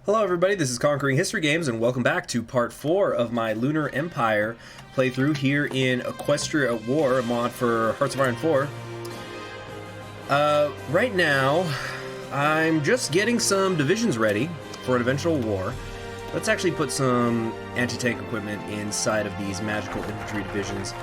Hello everybody, this is Conquering History Games, and welcome back to part 4 of my Lunar Empire playthrough here in Equestria at War, a mod for Hearts of Iron 4. Right now, I'm just getting some divisions ready for an eventual war. Let's actually put some anti-tank equipment inside of these magical infantry divisions.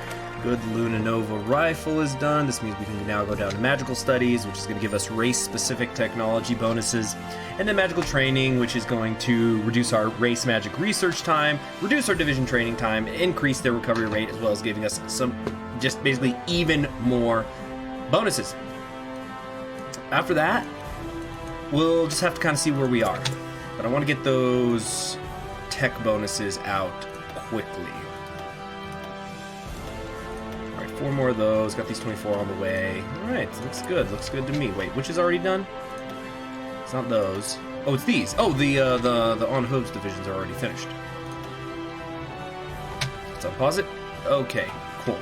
Good, Luna Nova rifle is done. This means we can now go down to magical studies, which is going to give us race-specific technology bonuses, and then magical training, which is going to reduce our race magic research time, reduce our division training time, increase their recovery rate, as well as giving us some, just basically even more bonuses. After that, we'll just have to kind of see where we are. But I want to get those tech bonuses out quickly. 4 more of those. Got these 24 on the way. Alright, looks good. Looks good to me. Wait, which is already done? It's not those. Oh, it's these. Oh, the on hooves divisions are already finished. Let's unpause it. Okay, cool.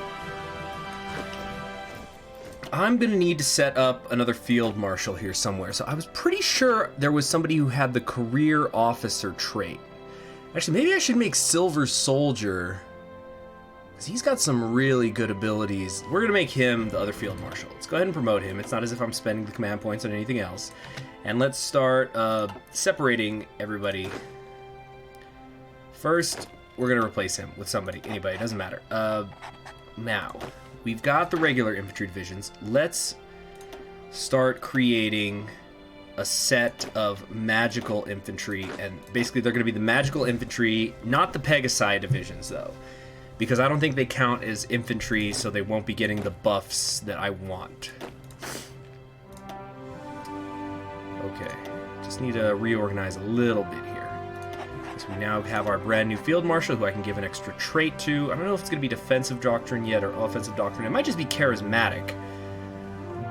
I'm gonna need to set up another field marshal here somewhere. So I was pretty sure there was somebody who had the career officer trait. Actually, maybe I should make Silver Soldier. He's got some really good abilities. We're going to make him the other field marshal. Let's go ahead and promote him. It's not as if I'm spending the command points on anything else. And let's start separating everybody. First, we're going to replace him with somebody. Anybody, doesn't matter. Now, we've got the regular infantry divisions. Let's start creating a set of magical infantry. And basically, they're going to be the magical infantry, not the Pegasi divisions, though. Because I don't think they count as infantry, so they won't be getting the buffs that I want. Okay, just need to reorganize a little bit here. So we now have our brand new field marshal, who I can give an extra trait to. I don't know if it's going to be defensive doctrine yet or offensive doctrine. It might just be charismatic.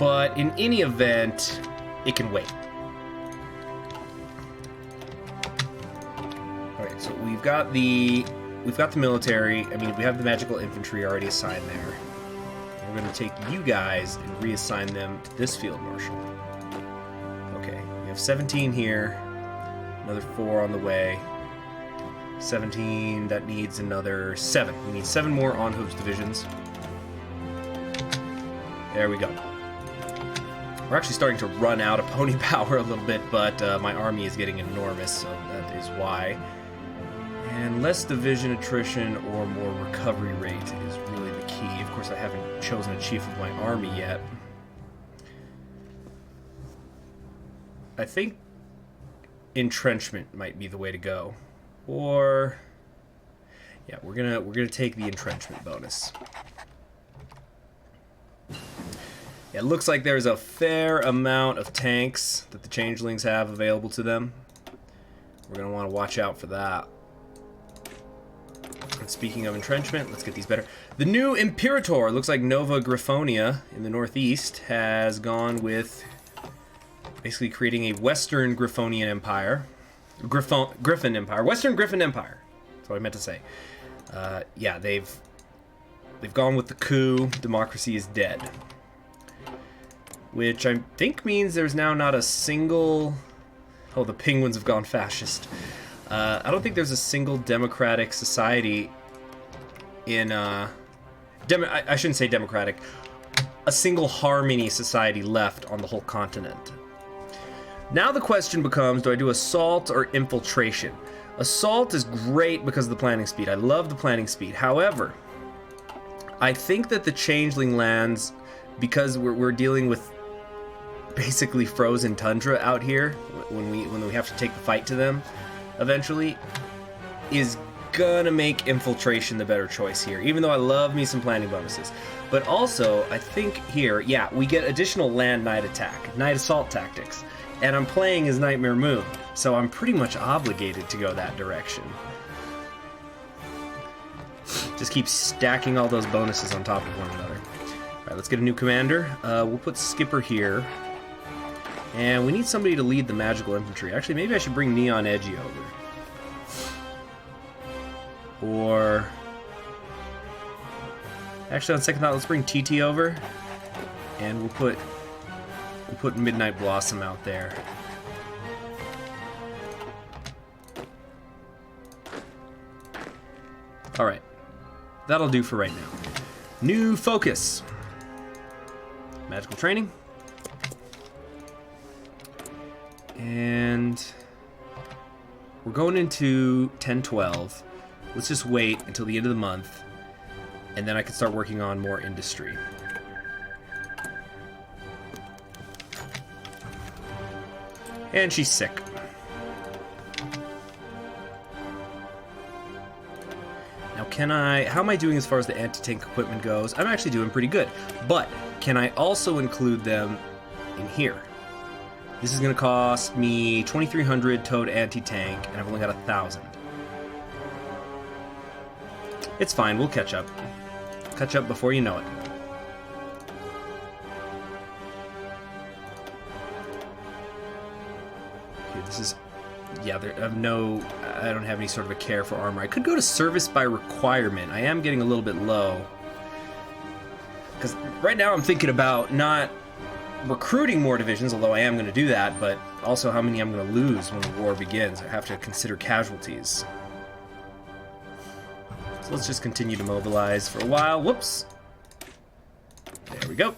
But in any event, it can wait. Alright, so we've got the military. I mean, we have the magical infantry already assigned there. We're going to take you guys and reassign them to this field marshal. Okay, we have 17 here. Another 4 on the way. 17, that needs another 7. We need 7 more on hooves divisions. There we go. We're actually starting to run out of pony power a little bit, but my army is getting enormous, so that is why. And less division attrition or more recovery rate is really the key. Of course, I haven't chosen a chief of my army yet. I think entrenchment might be the way to go. Or yeah, we're gonna take the entrenchment bonus. Yeah, it looks like there's a fair amount of tanks that the changelings have available to them. We're gonna want to watch out for that. And speaking of entrenchment, let's get these better. The new Imperator, looks like Nova Griffonia in the northeast, has gone with basically creating a Western Griffonian Empire. Griffin Empire. Western Griffin Empire. That's what I meant to say. Yeah, they've gone with the coup. Democracy is dead. Which I think means there's now not a single... Oh, the penguins have gone fascist. I don't think there's a single democratic society in, I shouldn't say democratic, a single harmony society left on the whole continent. Now the question becomes, do I do assault or infiltration? Assault is great because of the planning speed. I love the planning speed. However, I think that the changeling lands, because we're dealing with basically frozen tundra out here, when we have to take the fight to them, eventually, is gonna make infiltration the better choice here, even though I love me some planning bonuses. But also, I think here, yeah, we get additional land night attack, night assault tactics, and I'm playing as Nightmare Moon, so I'm pretty much obligated to go that direction. Just keep stacking all those bonuses on top of one another. Alright, let's get a new commander. We'll put Skipper here. And we need somebody to lead the magical infantry. Actually, maybe I should bring Neon Edgy over. Or... Actually, on second thought, let's bring TT over. And we'll put Midnight Blossom out there. Alright. That'll do for right now. New focus. Magical training. And we're going into 10-12. Let's just wait until the end of the month, and then I can start working on more industry. And she's sick. Now how am I doing as far as the anti-tank equipment goes? I'm actually doing pretty good, but can I also include them in here? This is going to cost me 2,300 towed anti-tank, and I've only got 1,000. It's fine, we'll catch up. Catch up before you know it. Okay, this is... Yeah, I don't have any sort of a care for armor. I could go to service by requirement. I am getting a little bit low. Because right now I'm thinking about not recruiting more divisions, although I am going to do that, but also how many I'm going to lose when the war begins. I have to consider casualties. So let's just continue to mobilize for a while. Whoops. There we go.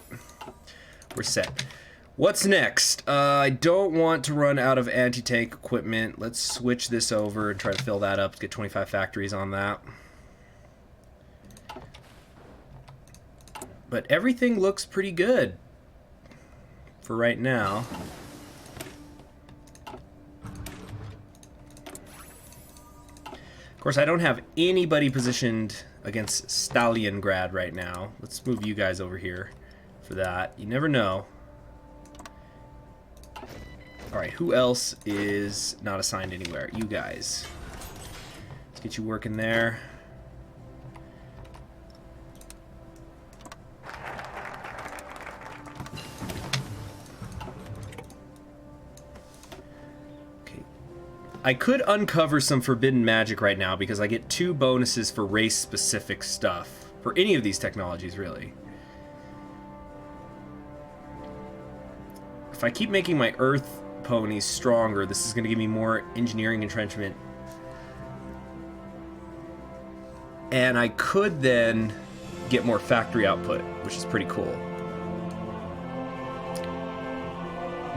We're set. What's next? I don't want to run out of anti-tank equipment. Let's switch this over and try to fill that up. Get 25 factories on that. But everything looks pretty good for right now. Of course, I don't have anybody positioned against Stalingrad right now. Let's move you guys over here for that. You never know. Alright, who else is not assigned anywhere? You guys. Let's get you working there. Okay. I could uncover some forbidden magic right now because I get 2 bonuses for race-specific stuff. For any of these technologies, really. If I keep making my Earth ponies stronger, this is going to give me more engineering entrenchment. And I could then get more factory output, which is pretty cool.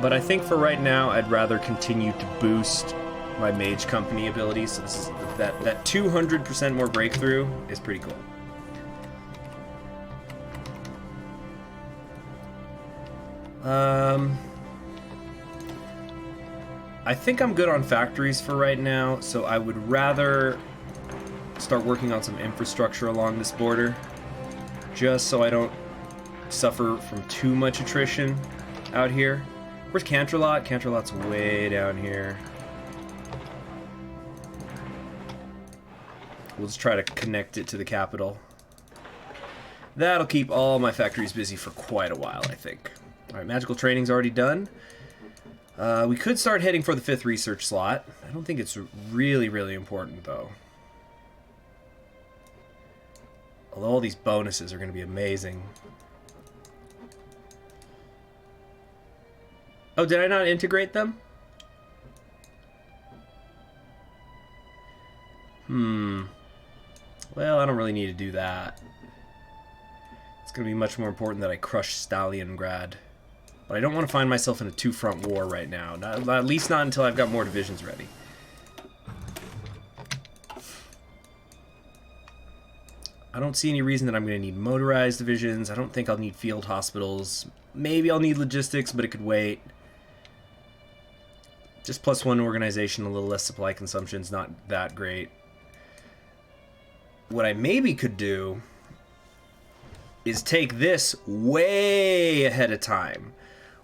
But I think for right now, I'd rather continue to boost my mage company abilities. So this is that 200% more breakthrough is pretty cool. I think I'm good on factories for right now, so I would rather start working on some infrastructure along this border, just so I don't suffer from too much attrition out here. Where's Cantrelot? Cantrelot's way down here. We'll just try to connect it to the capital. That'll keep all my factories busy for quite a while, I think. Alright, magical training's already done. We could start heading for the 5th research slot. I don't think it's really, really important, though. Although all these bonuses are going to be amazing. Oh, did I not integrate them? Well, I don't really need to do that. It's going to be much more important that I crush Stalingrad. But I don't want to find myself in a 2-front war right now. At least not until I've got more divisions ready. I don't see any reason that I'm going to need motorized divisions. I don't think I'll need field hospitals. Maybe I'll need logistics, but it could wait. Just +1 organization, a little less supply consumption is not that great. What I maybe could do is take this way ahead of time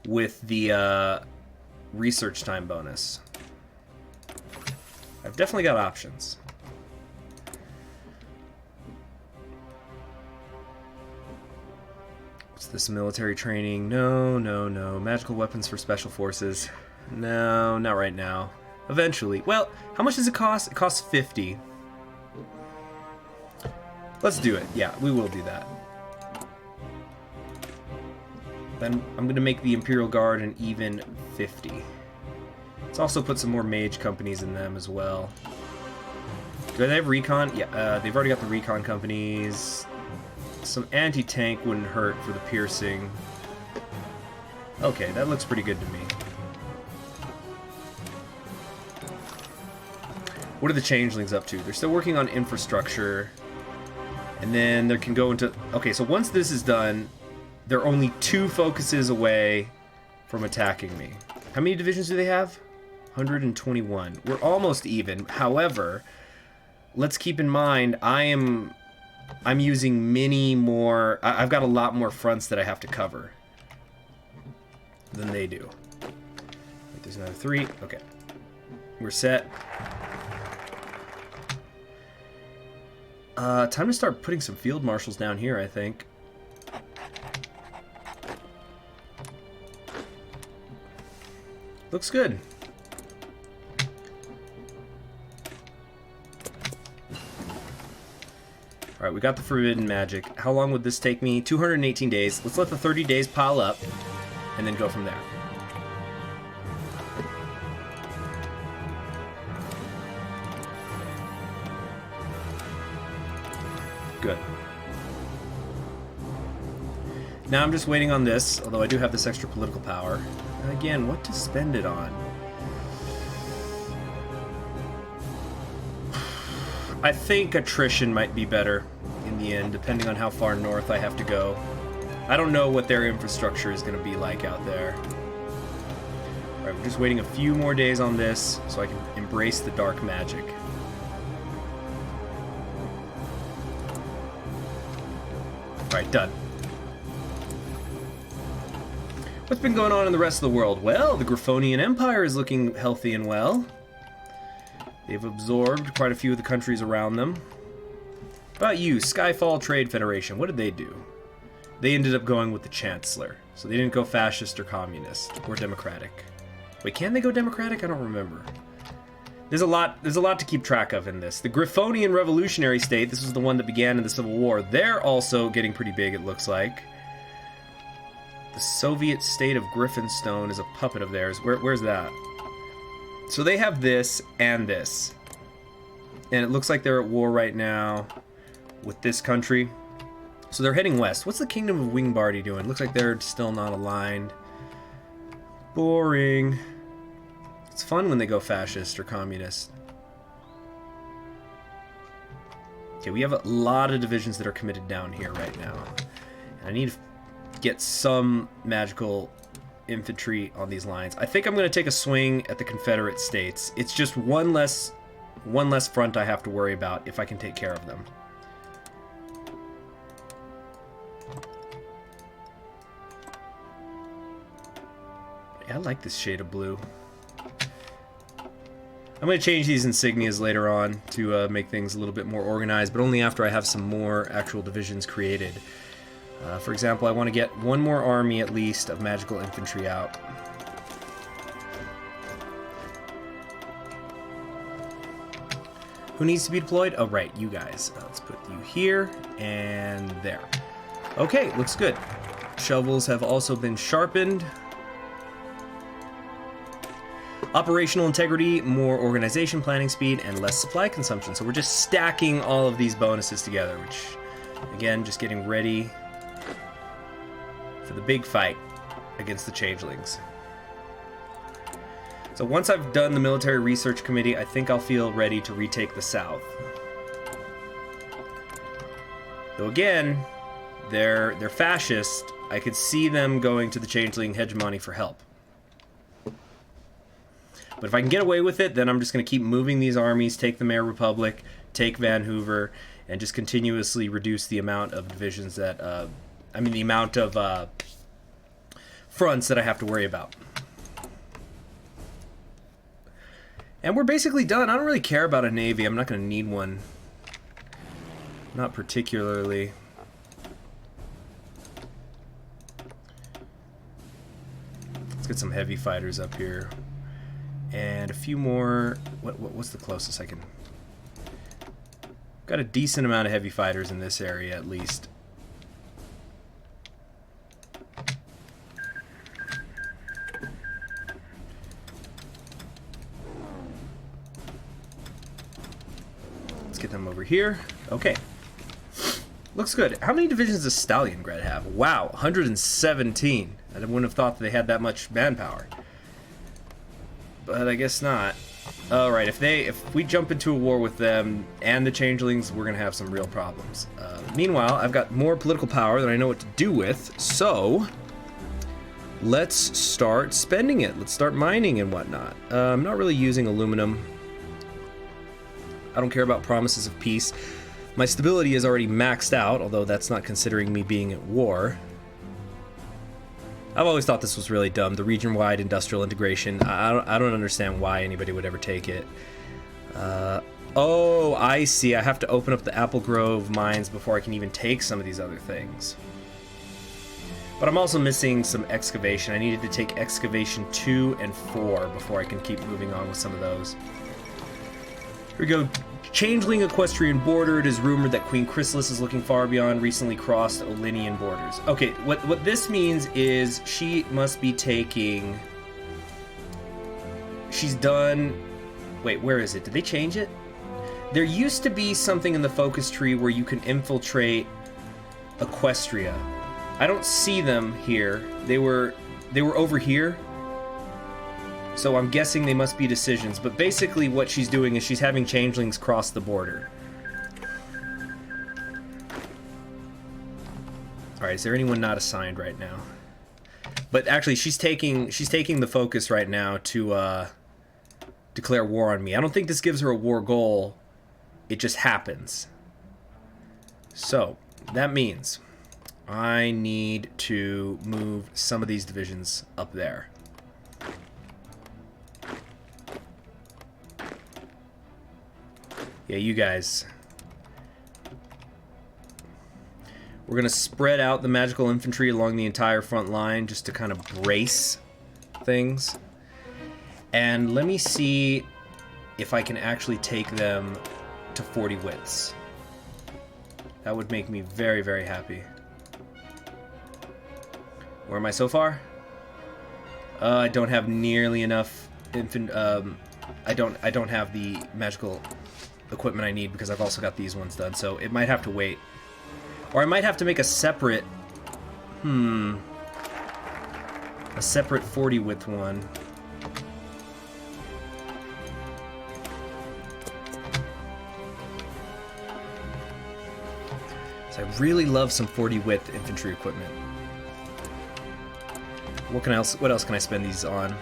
with the research time bonus. I've definitely got options. What's this, military training? No, no, no. Magical weapons for special forces. No, not right now. Eventually. Well, how much does it cost? It costs 50. Let's do it. Yeah, we will do that. Then I'm going to make the Imperial Guard an even 50. Let's also put some more mage companies in them as well. Do they have recon? Yeah, they've already got the recon companies. Some anti-tank wouldn't hurt for the piercing. Okay, that looks pretty good to me. What are the changelings up to? They're still working on infrastructure. And then they can go into... Okay, so once this is done, they're only 2 focuses away from attacking me. How many divisions do they have? 121. We're almost even. However, let's keep in mind, I'm using many more... I've got a lot more fronts that I have to cover than they do. Wait, there's another 3. Okay. We're set. Time to start putting some field marshals down here, I think. Looks good. Alright, we got the forbidden magic. How long would this take me? 218 days. Let's let the 30 days pile up, and then go from there. Good. Now I'm just waiting on this, although I do have this extra political power. And again, what to spend it on? I think attrition might be better in the end, depending on how far north I have to go. I don't know what their infrastructure is going to be like out there. Alright, we're just waiting a few more days on this so I can embrace the dark magic. Alright, done. What's been going on in the rest of the world? Well, the Griffonian Empire is looking healthy and well. They've absorbed quite a few of the countries around them. How about you, Skyfall Trade Federation? What did they do? They ended up going with the Chancellor. So they didn't go fascist or communist or democratic. Wait, can they go democratic? I don't remember. There's a lot to keep track of in this. The Griffonian Revolutionary State, this was the one that began in the Civil War. They're also getting pretty big, it looks like. The Soviet state of Griffinstone is a puppet of theirs. Where's that? So they have this and this. And it looks like they're at war right now with this country. So they're heading west. What's the Kingdom of Wingbardy doing? Looks like they're still not aligned. Boring. It's fun when they go fascist or communist. Okay, we have a lot of divisions that are committed down here right now. And I need to get some magical infantry on these lines. I think I'm going to take a swing at the Confederate States. It's just one less front I have to worry about if I can take care of them. Yeah, I like this shade of blue. I'm going to change these insignias later on to make things a little bit more organized, but only after I have some more actual divisions created. For example, I want to get one more army at least of magical infantry out. Who needs to be deployed? Oh, right, you guys. Let's put you here and there. Okay, looks good. Shovels have also been sharpened. Operational integrity, more organization planning speed, and less supply consumption. So we're just stacking all of these bonuses together, which, again, just getting ready for the big fight against the changelings. So once I've done the military research committee, I think I'll feel ready to retake the south. Though again, they're fascist. I could see them going to the changeling hegemony for help. But if I can get away with it, then I'm just going to keep moving these armies, take the Mare Republic, take Van Hoover, and just continuously reduce the amount of divisions that, the amount of fronts that I have to worry about. And we're basically done. I don't really care about a navy. I'm not going to need one. Not particularly. Let's get some heavy fighters up here. And a few more. What's the closest I can? Got a decent amount of heavy fighters in this area, at least. get them over here. Okay. Looks good. How many divisions does Stalingrad have? Wow, 117. I wouldn't have thought that they had that much manpower. But I guess not. Alright, if we jump into a war with them and the changelings, we're gonna have some real problems. Meanwhile, I've got more political power than I know what to do with, so let's start spending it. Let's start mining and whatnot. I'm not really using aluminum. I don't care about promises of peace. My stability is already maxed out, although that's not considering me being at war. I've always thought this was really dumb, the region-wide industrial integration. I don't understand why anybody would ever take it. Oh, I see. I have to open up the Apple Grove mines before I can even take some of these other things. But I'm also missing some excavation. I needed to take excavation 2 and 4 before I can keep moving on with some of those. Here we go. Changeling Equestrian border. It is rumored that Queen Chrysalis is looking far beyond recently crossed Olinian borders. Okay, what this means is she must be taking... She's done... Wait, where is it? Did they change it? There used to be something in the focus tree where you can infiltrate Equestria. I don't see them here. They were over here. So I'm guessing they must be decisions, but basically what she's doing is she's having changelings cross the border. Alright, is there anyone not assigned right now? But actually, she's taking the focus right now to declare war on me. I don't think this gives her a war goal. It just happens. So, that means I need to move some of these divisions up there. Yeah, you guys. We're going to spread out the magical infantry along the entire front line just to kind of brace things. And let me see if I can actually take them to 40 widths. That would make me very, very happy. Where am I so far? I don't have nearly enough I don't have the magical equipment I need because I've also got these ones done, so it might have to wait. Or I might have to make a separate a separate 40 width one. So I really love some 40 width infantry equipment. What else can I spend these on?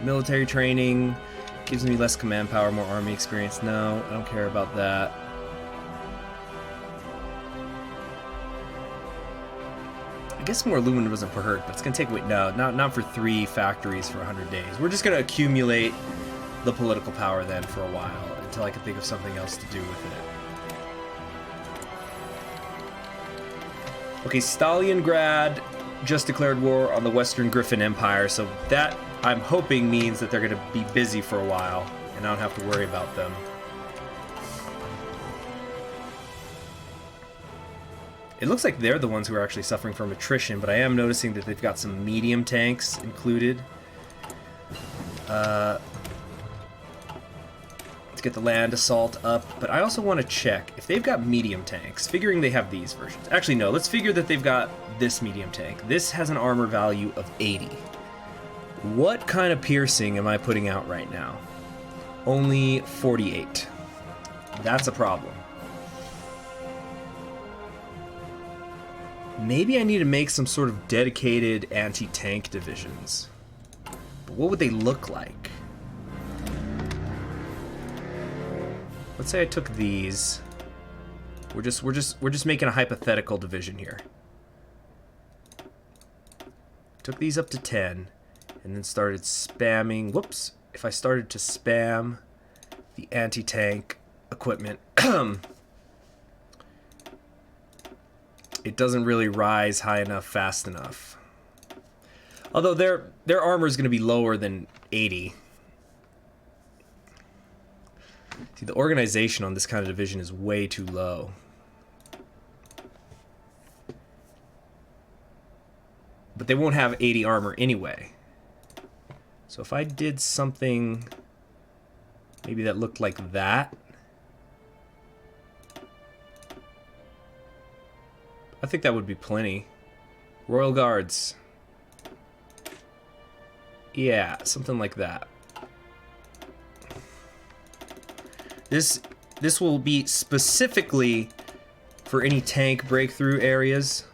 Military training. Gives me less command power, more army experience. No, I don't care about that. I guess more aluminum doesn't hurt, but it's going to take... Wait, no, not for 3 factories for 100 days. We're just going to accumulate the political power then for a while until I can think of something else to do with it. Okay, Stalingrad just declared war on the Western Griffin Empire, so that... I'm hoping means that they're going to be busy for a while, and I don't have to worry about them. It looks like they're the ones who are actually suffering from attrition, but I am noticing that they've got some medium tanks included. To get the land assault up, but I also want to check if they've got medium tanks, figuring they have these versions. Actually, no, let's figure that they've got this medium tank. This has an armor value of 80. What kind of piercing am I putting out right now? Only 48. That's a problem. Maybe I need to make some sort of dedicated anti-tank divisions. But what would they look like? Let's say I took these. We're just making a hypothetical division here. Took these up to 10. And then started spamming... Whoops. If I started to spam the anti-tank equipment, it doesn't really rise high enough fast enough. Although their armor is going to be lower than 80. See, the organization on this kind of division is way too low. But they won't have 80 armor anyway. So if I did something maybe that looked like that, I think that would be plenty. Royal Guards. Yeah, something like that. This will be specifically for any tank breakthrough areas.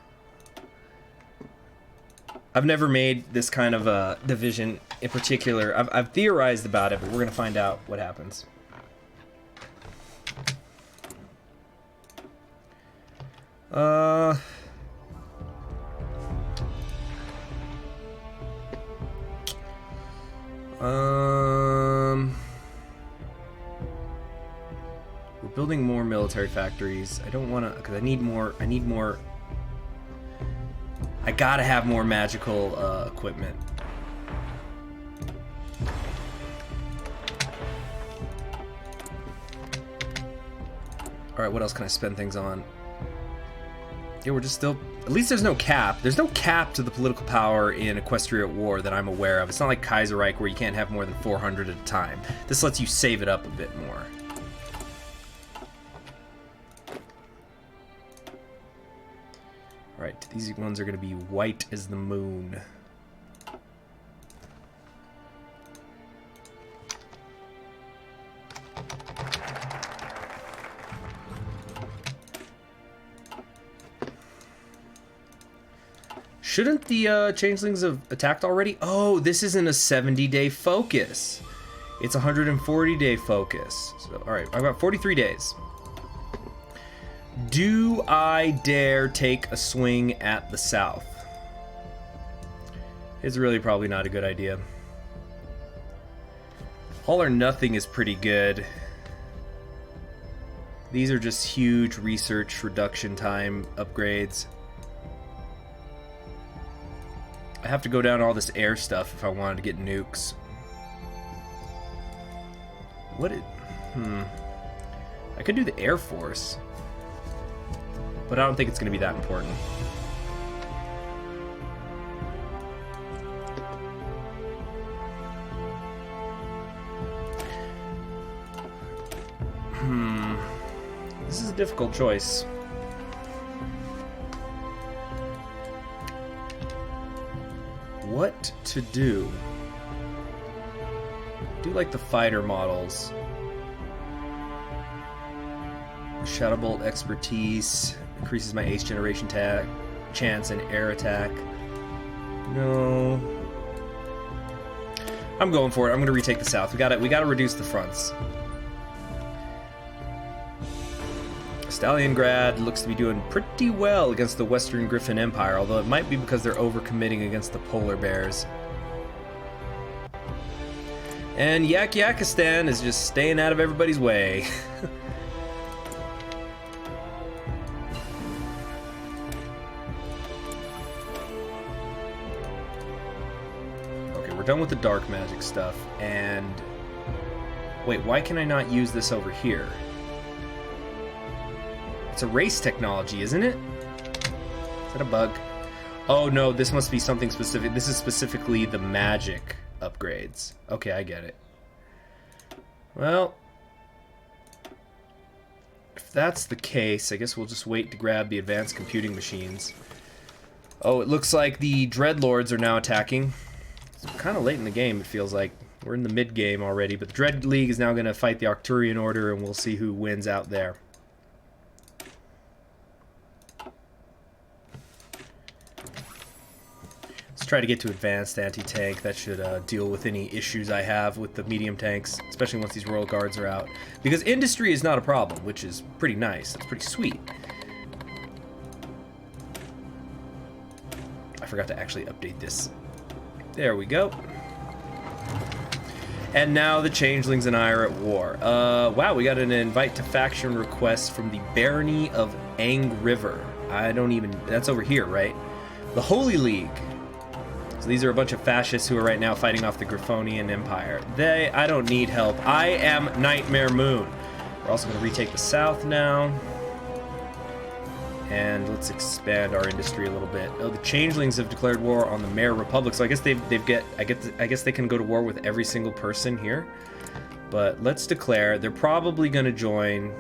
I've never made this kind of a division in particular. I've theorized about it, but we're gonna find out what happens. We're building more military factories. I don't want to, because I need more. I gotta have more magical equipment. All right, what else can I spend things on? Yeah, we're just still... At least there's no cap. There's no cap to the political power in Equestria at war that I'm aware of. It's not like Kaiserreich where you can't have more than 400 at a time. This lets you save it up a bit more. Alright, these ones are going to be white as the moon. Shouldn't the changelings have attacked already? Oh, this isn't a 70-day focus. It's a 140-day focus. So, all right, I've got 43 days. Do I dare take a swing at the south? It's really probably not a good idea. All or nothing is pretty good. These are just huge research reduction time upgrades. I have to go down all this air stuff if I wanted to get nukes. What it... I could do the Air Force. But I don't think it's going to be that important. This is a difficult choice. What to do? I do like the fighter models. Shadow Bolt expertise increases my ace generation chance and air attack. No, I'm going for it. I'm going to retake the south. We got to reduce the fronts. Stalingrad looks to be doing pretty well against the Western Griffin Empire, although it might be because they're overcommitting against the polar bears. And Yakistan is just staying out of everybody's way. Okay, we're done with the dark magic stuff, and... Wait, why can I not use this over here? It's a race technology, isn't it? Is that a bug? Oh no, this must be something specific. This is specifically the magic upgrades. Okay, I get it. Well, if that's the case, I guess we'll just wait to grab the advanced computing machines. Oh, it looks like the Dreadlords are now attacking. It's kind of late in the game, it feels like. We're in the mid-game already, but the Dread League is now going to fight the Arcturian Order, and we'll see who wins out there. Try to get to advanced anti-tank. That should deal with any issues I have with the medium tanks, especially once these Royal Guards are out. Because industry is not a problem, which is pretty nice. It's pretty sweet. I forgot to actually update this. There we go. And now the Changelings and I are at war. Wow, we got an invite to faction request from the Barony of Ang River. I don't even... That's over here, right? The Holy League. So these are a bunch of fascists who are right now fighting off the Griffonian Empire. I don't need help. I am Nightmare Moon. We're also going to retake the south now. And let's expand our industry a little bit. Oh, the Changelings have declared war on the Mare Republic. So I guess I guess they can go to war with every single person here. But let's declare they're probably going to join.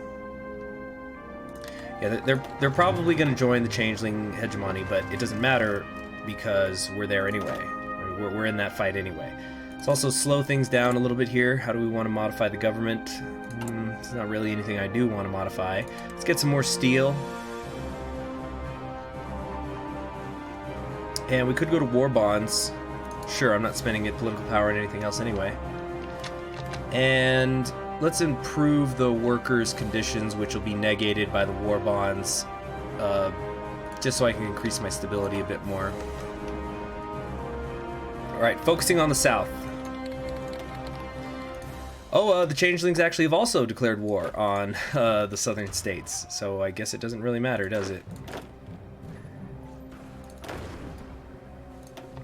Yeah, they're probably going to join the Changeling hegemony, but it doesn't matter because we're there anyway. We're in that fight anyway. Let's also slow things down a little bit here. How do we want to modify the government? It's not really anything I do want to modify. Let's get some more steel. And we could go to war bonds. Sure, I'm not spending it political power and anything else anyway. And let's improve the workers' conditions, which will be negated by the war bonds, just so I can increase my stability a bit more. Alright, focusing on the south. Oh, the Changelings actually have also declared war on the southern states, so I guess it doesn't really matter, does it?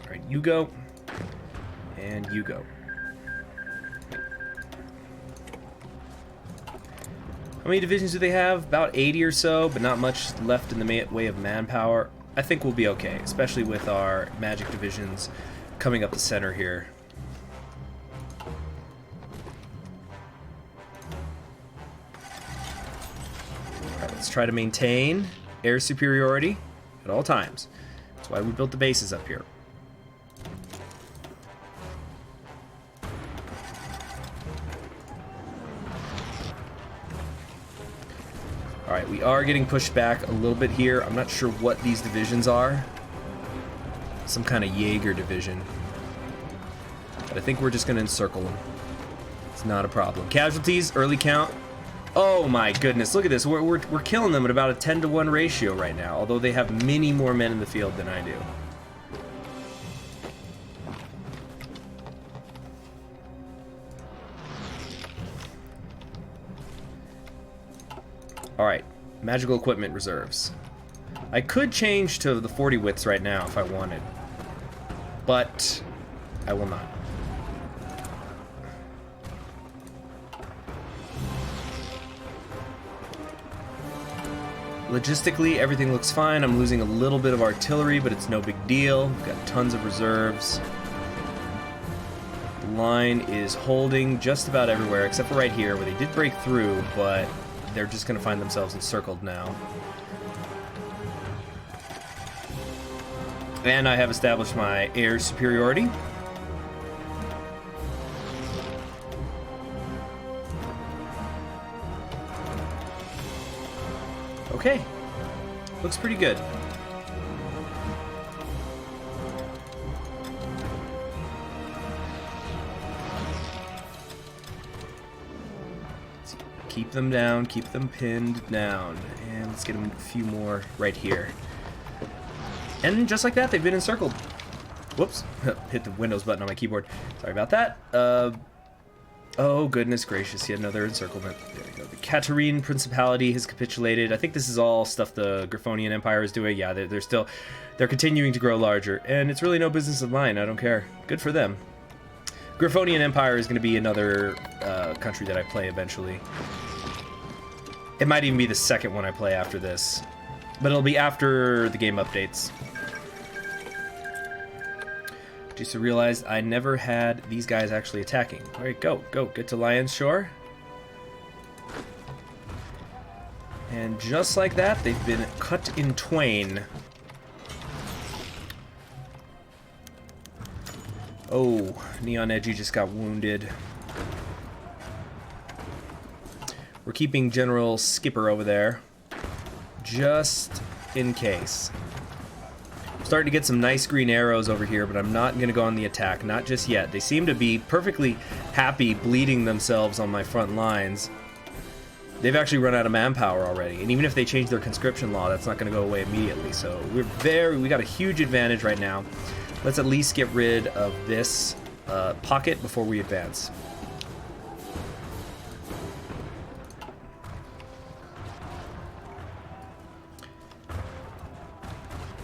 Alright, you go. And you go. How many divisions do they have? About 80 or so, but not much left in the way of manpower. I think we'll be okay, especially with our magic divisions coming up the center here. Alright, let's try to maintain air superiority at all times. That's why we built the bases up here. Alright, we are getting pushed back a little bit here. I'm not sure what these divisions are. Some kind of Jaeger division. But I think we're just going to encircle them. It's not a problem. Casualties, early count. Oh my goodness, look at this. We're killing them at about a 10-to-1 ratio right now, although they have many more men in the field than I do. Alright, magical equipment reserves. I could change to the 40 wits right now if I wanted, but I will not. Logistically, everything looks fine. I'm losing a little bit of artillery, but it's no big deal. We've got tons of reserves. The line is holding just about everywhere, except for right here, where they did break through, but they're just going to find themselves encircled now. And I have established my air superiority. Okay. Looks pretty good. Keep them down, keep them pinned down. And let's get them a few more right here. And just like that, they've been encircled. Whoops. Hit the Windows button on my keyboard. Sorry about that. Oh, goodness gracious. Yet another encirclement. There we go. The Catarine Principality has capitulated. I think this is all stuff the Griffonian Empire is doing. Yeah, they're continuing to grow larger. And it's really no business of mine. I don't care. Good for them. Griffonian Empire is going to be another country that I play eventually. It might even be the second one I play after this. But it'll be after the game updates. Just realized I never had these guys actually attacking. Alright, go. Get to Lion's Shore. And just like that, they've been cut in twain. Oh, Neon Edgy just got wounded. We're keeping General Skipper over there, just in case. I'm starting to get some nice green arrows over here, but I'm not going to go on the attack, not just yet. They seem to be perfectly happy bleeding themselves on my front lines. They've actually run out of manpower already, and even if they change their conscription law, that's not going to go away immediately. So we got a huge advantage right now. Let's at least get rid of this pocket before we advance.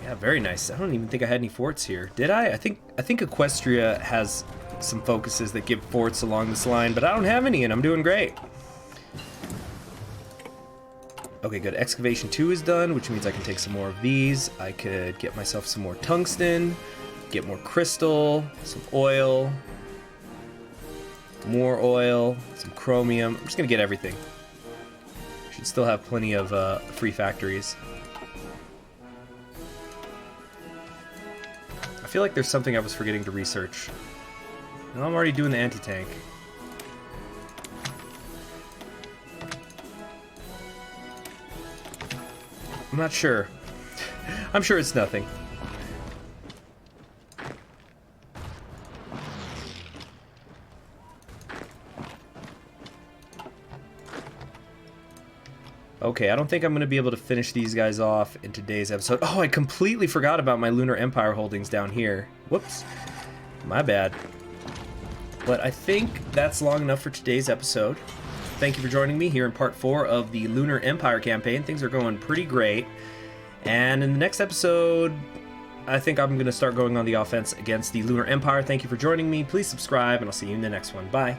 Yeah, very nice. I don't even think I had any forts here. Did I? I think Equestria has some focuses that give forts along this line, but I don't have any, and I'm doing great. Okay, good. Excavation 2 is done, which means I can take some more of these. I could get myself some more tungsten, get more crystal, some oil, more oil, some chromium. I'm just gonna get everything. Should still have plenty of free factories. I feel like there's something I was forgetting to research. No, I'm already doing the anti-tank. I'm not sure. I'm sure it's nothing. Okay, I don't think I'm going to be able to finish these guys off in today's episode. Oh, I completely forgot about my Lunar Empire holdings down here. Whoops. My bad. But I think that's long enough for today's episode. Thank you for joining me here in part 4 of the Lunar Empire campaign. Things are going pretty great. And in the next episode, I think I'm going to start going on the offense against the Lunar Empire. Thank you for joining me. Please subscribe, and I'll see you in the next one. Bye.